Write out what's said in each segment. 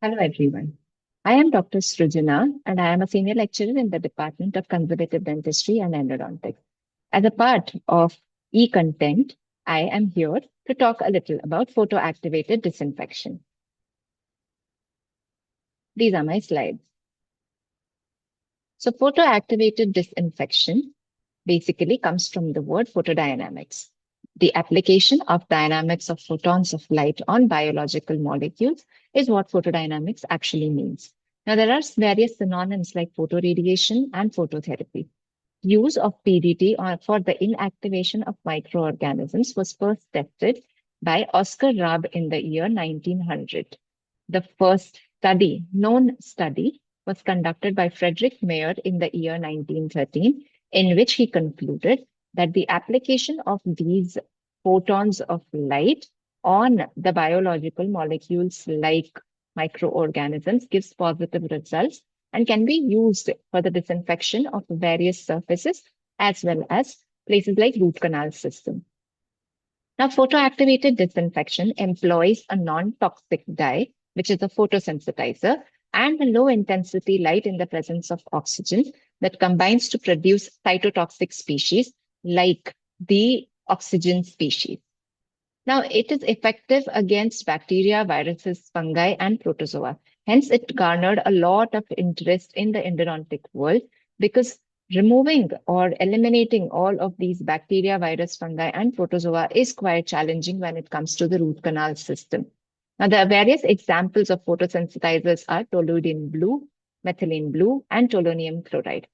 Hello, everyone. I am Dr. Srujana, and I am a senior lecturer in the Department of Conservative Dentistry and Endodontics. As a part of e-content, I am here to talk a little about photoactivated disinfection. These are my slides. So, photoactivated disinfection basically comes from the word photodynamics. The application of dynamics of photons of light on biological molecules is what photodynamics actually means. Now, there are various synonyms like photoradiation and phototherapy. Use of PDT for the inactivation of microorganisms was first tested by Oscar Raab in the year 1900. The first known study, was conducted by Frederick Mayer in the year 1913, in which he concluded that the application of these photons of light on the biological molecules like microorganisms gives positive results and can be used for the disinfection of various surfaces as well as places like root canal system. Now, photoactivated disinfection employs a non-toxic dye, which is a photosensitizer, and a low-intensity light in the presence of oxygen that combines to produce cytotoxic species like the oxygen species. Now, it is effective against bacteria, viruses, fungi, and protozoa. Hence, it garnered a lot of interest in the endodontic world because removing or eliminating all of these bacteria, virus, fungi, and protozoa is quite challenging when it comes to the root canal system. Now, there are various examples of photosensitizers are toluidine blue, methylene blue, and toluenium chloride.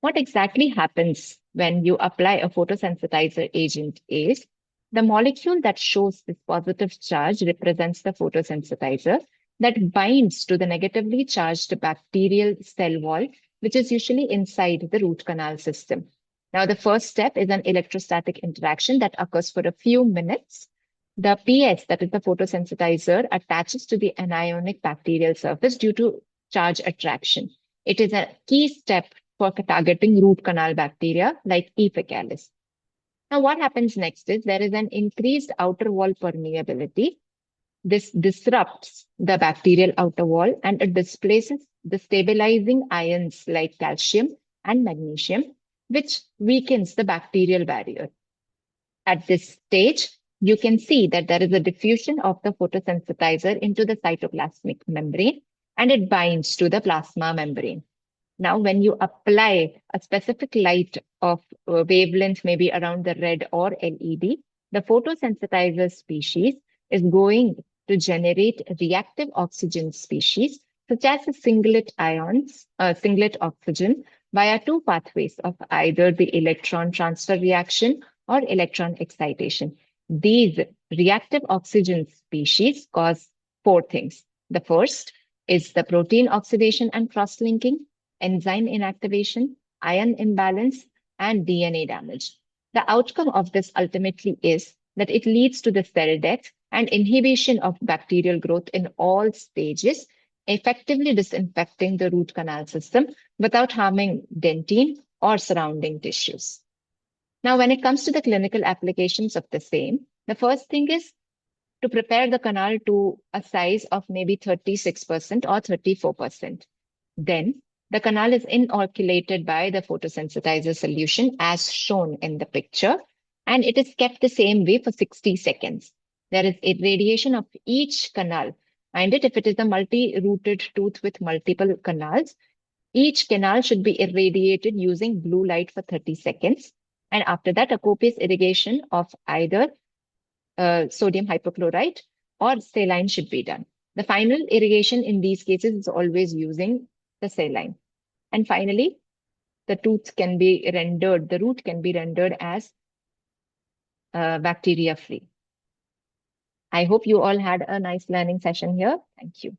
What exactly happens when you apply a photosensitizer agent is the molecule that shows this positive charge represents the photosensitizer that binds to the negatively charged bacterial cell wall, which is usually inside the root canal system. Now, the first step is an electrostatic interaction that occurs for a few minutes. The PS, that is the photosensitizer, attaches to the anionic bacterial surface due to charge attraction. It is a key step for targeting root canal bacteria like E. faecalis. Now, what happens next is there is an increased outer wall permeability. This disrupts the bacterial outer wall and it displaces the stabilizing ions like calcium and magnesium, which weakens the bacterial barrier. At this stage, you can see that there is a diffusion of the photosensitizer into the cytoplasmic membrane and it binds to the plasma membrane. Now, when you apply a specific light of wavelength, maybe around the red or LED, the photosensitizer species is going to generate reactive oxygen species, such as the singlet ions, singlet oxygen, via two pathways of either the electron transfer reaction or electron excitation. These reactive oxygen species cause four things. The first is the protein oxidation and cross-linking, enzyme inactivation, ion imbalance, and DNA damage. The outcome of this ultimately is that it leads to the cell death and inhibition of bacterial growth in all stages, effectively disinfecting the root canal system without harming dentine or surrounding tissues. Now, when it comes to the clinical applications of the same, the first thing is to prepare the canal to a size of maybe 36% or 34%. Then the canal is inoculated by the photosensitizer solution as shown in the picture, and it is kept the same way for 60 seconds. There is irradiation of each canal. And if it is a multi-rooted tooth with multiple canals, each canal should be irradiated using blue light for 30 seconds. And after that, a copious irrigation of either sodium hypochlorite or saline should be done. The final irrigation in these cases is always using the saline. And finally, the root can be rendered as bacteria free. I hope you all had a nice learning session here. Thank you.